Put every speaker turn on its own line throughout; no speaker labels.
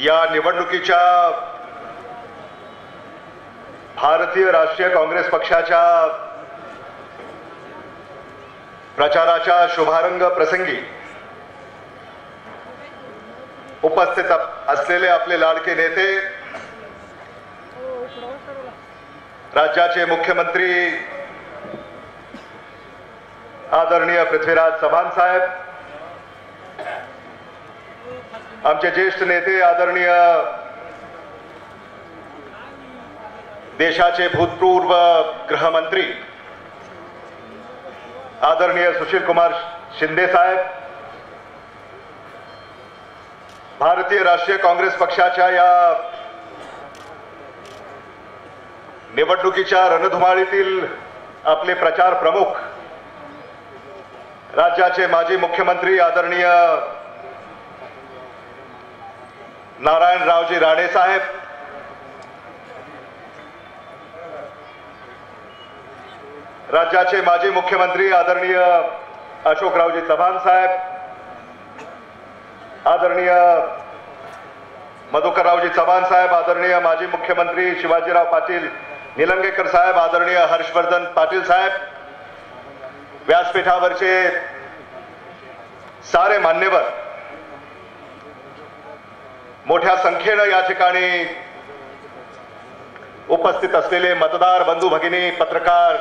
या निवडणुकीच्या भारतीय राष्ट्रीय काँग्रेस पक्षाच्या प्रचाराच्या शुभारंभ प्रसंगी उपस्थित असलेले आपले लाडके नेते, राज्याचे मुख्यमंत्री आदरणीय पृथ्वीराज चव्हाण साहेब, आमचे ज्येष्ठ नेते आदरणीय देशाचे भूतपूर्व गृहमंत्री आदरणीय सुशील कुमार शिंदे साहेब, भारतीय राष्ट्रीय काँग्रेस पक्षाच्या या निवडणुकीच्या रणधुमाळीतील आपले प्रचार प्रमुख राज्याचे माजी मुख्यमंत्री आदरणीय नारायणरावजी राणे साहेब, राज्याचे माजी मुख्यमंत्री आदरणीय अशोकरावजी चव्हाण साहेब, आदरणीय मधुकररावजी चव्हाण साहेब, आदरणीय माजी मुख्यमंत्री शिवाजीराव पाटील निलंगेकर साहेब, आदरणीय हर्षवर्धन पाटील साहेब, व्यासपीठावरचे सारे मान्यवर, मोठ्या संख्येने या ठिकाणी उपस्थित असलेले मतदार बंधू भगिनी, पत्रकार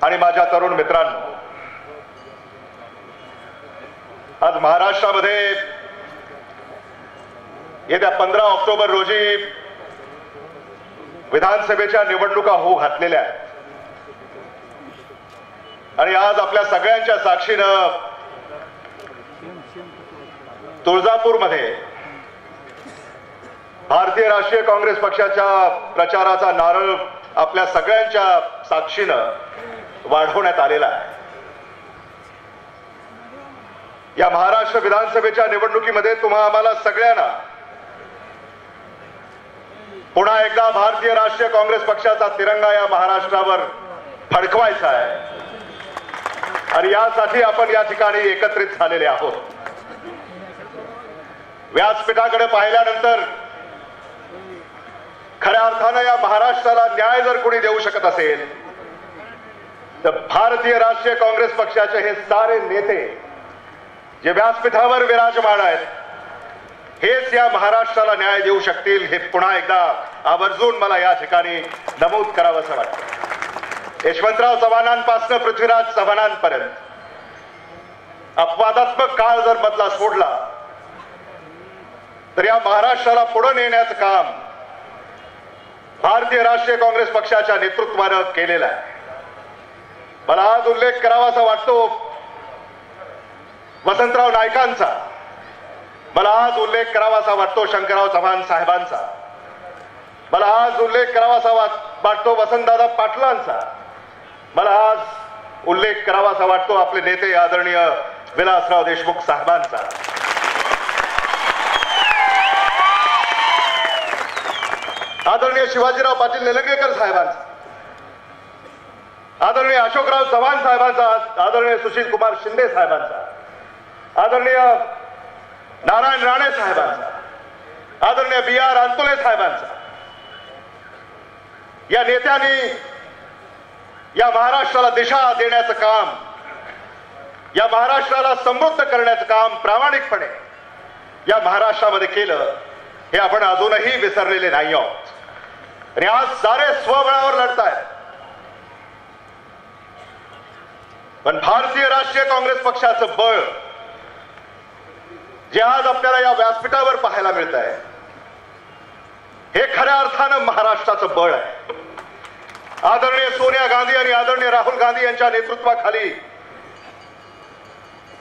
आणि माझ्या तरुण मित्रांनो, आज महाराष्ट्रामध्ये येत्या 15 ऑक्टोबर रोजी विधानसभेच्या निवडणुका होऊ घातलेल्या आहेत आणि आज आपल्या सगळ्यांच्या साक्षीनं तुळजापूरमध्ये भारतीय राष्ट्रीय काँग्रेस पक्षाच्या प्रचाराचा नारळ आपल्या सगळ्यांच्या साक्षीनं वाढवण्यात आलेला आहे। या महाराष्ट्र विधानसभेच्या निवडणुकीमध्ये तुम्हा आम्हाला सगळ्यांना पुन्हा एकदा भारतीय राष्ट्रीय काँग्रेस पक्षाचा तिरंगा या महाराष्ट्रावर फडकवायचा आहे आणि यासाठी आपण या ठिकाणी एकत्रित झालेले आहोत। व्यासपीठाकडे पाहिल्यानंतर खऱ्या अर्थानं या महाराष्ट्राला न्याय जर कोणी देऊ शकत असेल तर भारतीय राष्ट्रीय काँग्रेस पक्षाचे हे सारे नेते जे व्यासपीठावर विराजमान आहेत, हेच या महाराष्ट्राला न्याय देऊ शकतील हे पुन्हा एकदा आवर्जून मला या ठिकाणी नमूद करावंसं वाटतं। यशवंतराव चव्हाणांपासून पृथ्वीराज चव्हाणांपर्यंत अपवादात्मक काळ जर बदला सोडला तर या महाराष्ट्राला पुढे नेण्याचं काम भारतीय राष्ट्रीय काँग्रेस पक्षाच्या नेतृत्वानं केलेलं आहे। मला आज उल्लेख करावासा वाटतो वसंतराव नाईकांचा, मला आज उल्लेख करावासा वाटतो शंकरराव चव्हाण साहेबांचा, मला आज उल्लेख करावासा वाटतो वसंतदादा पाटलांचा, मला आज उल्लेख करावासा वाटतो आपले नेते आदरणीय विलासराव देशमुख साहेबांचा। आदरणीय शिवाजीराव पाटील निलंगेकर साहेबांचा, आदरणीय अशोकराव चव्हाण साहेबांचा, आदरणीय सुशील कुमार शिंदे साहेबांचा, आदरणीय नारायण राणे साहेबांचा, आदरणीय BR अंतुले साहेबांचा। या नेत्यांनी या महाराष्ट्राला दिशा देण्याचं काम, या महाराष्ट्राला समृद्ध करण्याचं काम प्रामाणिकपणे या महाराष्ट्रामध्ये केलं हे आपण अजूनही विसरलेले नाही आहोत आणि आज सारे स्वबळावर लढतायत। पण भारतीय राष्ट्रीय काँग्रेस पक्षाचं बळ जे आज आपल्याला या व्यासपीठावर पाहायला मिळत आहे हे खऱ्या अर्थानं महाराष्ट्राचं बळ आहे। आदरणीय सोनिया गांधी आणि आदरणीय राहुल गांधी यांच्या नेतृत्वाखाली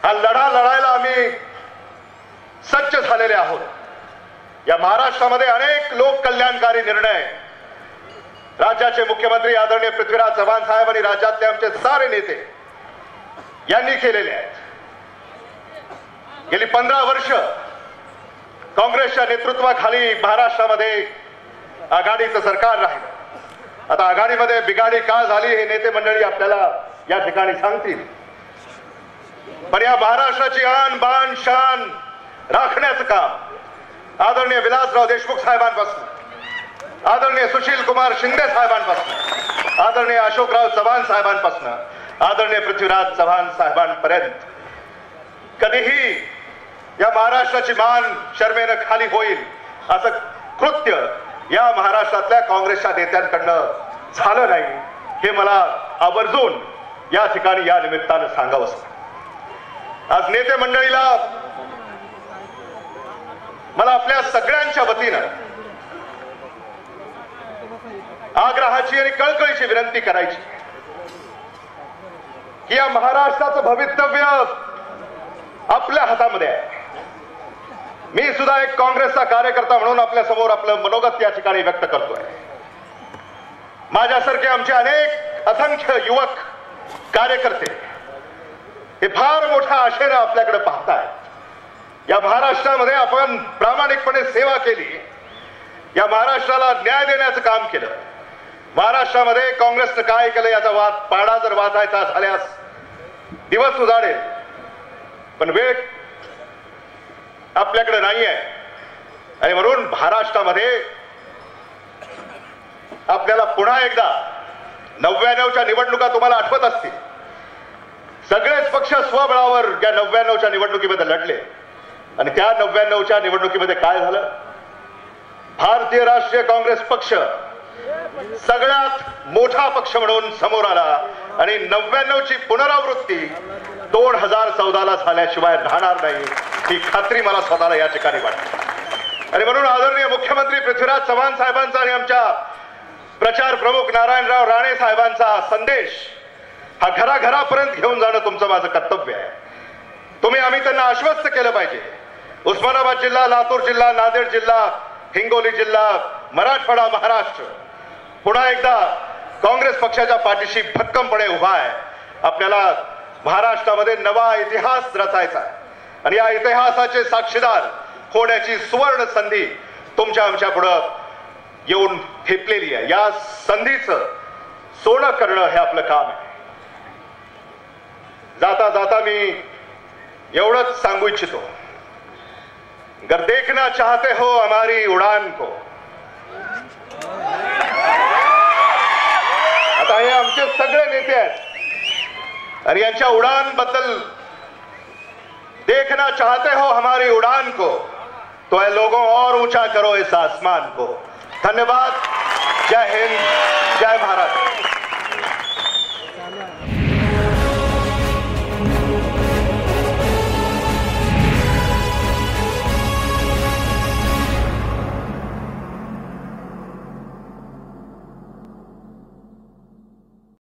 हा लढा लढायला आम्ही सज्ज झालेले आहोत। या महाराष्ट्रामध्ये अनेक लोक कल्याणकारी निर्णय राज्याचे मुख्यमंत्री आदरणीय पृथ्वीराज चव्हाण साहेब आणि राज्यातले आमचे सारे नेते यांनी केलेले आहेत। गेली 15 वर्ष काँग्रेसच्या नेतृत्वाखाली महाराष्ट्रामध्ये आघाडीचं सरकार राहिलं। आता आघाडीमध्ये बिघाडी का झाली हे नेते मंडळी आपल्याला या ठिकाणी सांगतील, पण या महाराष्ट्राची आन बान शान राखण्याचं काम आदरणीय विलासराव देशमुख साहेबांपासून, आदरणीय सुशील कुमार शिंदे साहेबांपासून, आदरणीय अशोकराव चव्हाण साहेबांपासून, आदरणीय पृथ्वीराज चव्हाण साहेबांपर्यंत कधीही या महाराष्ट्राची मान शर्मेनं खाली होईल असं कृत्य या महाराष्ट्रातल्या काँग्रेसच्या नेत्यांकडनं झालं नाही, हे मला आवर्जून या ठिकाणी या निमित्तानं सांगावंसं. आज नेते मंडळीला मला आपल्या सगळ्यांच्या वतीनं आग्रहाची आणि कळकळीची विनंती करायची की या महाराष्ट्राचं भवितव्य आपल्या हातामध्ये आहे. मी सुद्धा एक काँग्रेसचा कार्यकर्ता म्हणून आपल्या समोर आपलं मनोगत या ठिकाणी व्यक्त करतोय. माझ्यासारखे आमचे अनेक असंख्य युवक कार्यकर्ते हे फार मोठ्या आशेनं आपल्याकडे पाहतायत. या महाराष्ट्रामध्ये आपण प्रामाणिकपणे सेवा केली, या महाराष्ट्राला न्याय देण्याचं काम केलं. महाराष्ट्रामध्ये काँग्रेसनं काय केलं याचा पाडा जर वाचायचा झाल्यास दिवस उजाडेल, पण वेळ आपल्याकडे नाही आहे. आणि म्हणून महाराष्ट्रामध्ये आपल्याला पुन्हा एकदा 99च्या निवडणुका तुम्हाला आठवत असतील. सगळेच पक्ष स्वबळावर या 99च्या निवडणुकीमध्ये लढले आणि त्या 99च्या निवडणुकीमध्ये काय झालं? भारतीय राष्ट्रीय काँग्रेस पक्ष सगळ्यात मोठा पक्ष म्हणून समोर आला आणि 99ची पुनरावृत्ती 2014ला झाल्याशिवाय राहणार नाही, ही खात्री मला स्वतःला या ठिकाणी वाटते. आणि म्हणून आदरणीय मुख्यमंत्री पृथ्वीराज चव्हाण साहेबांचा आणि आमच्या प्रचार प्रमुख नारायणराव राणे साहेबांचा संदेश हा घराघरापर्यंत घेऊन जाणं तुमचं माझं कर्तव्य आहे. आम्ही त्यांना आश्वस्त केलं पाहिजे. उस्मानाबाद जिल्हा, लातूर जिल्हा, नांदेड जिल्हा, हिंगोली जिल्हा, मराठवाडा, महाराष्ट्र पुन्हा एकदा काँग्रेस पक्षाच्या पाठीशी भक्कमपणे उभा आहे. आपल्याला महाराष्ट्रामध्ये नवा इतिहास रचायचा आहे आणि या इतिहासाचे साक्षीदार होण्याची सुवर्ण संधी तुमच्या आमच्या पुढं येऊन ठेपलेली आहे. या संधीचं सोनं करणं हे आपलं काम आहे. जाता जाता मी एवढंच सांगू इच्छितो, अगर देखना चाहते हो हमारी उड़ान को, आता हे आमचे सगळे नेते आहेत आणि यांच्या उडान बद्दल, देखना चाहते हो हमारी उड़ान को तो ऐ लोगों और ऊंचा करो इस आसमान को. धन्यवाद. जय हिंद, जय भारत.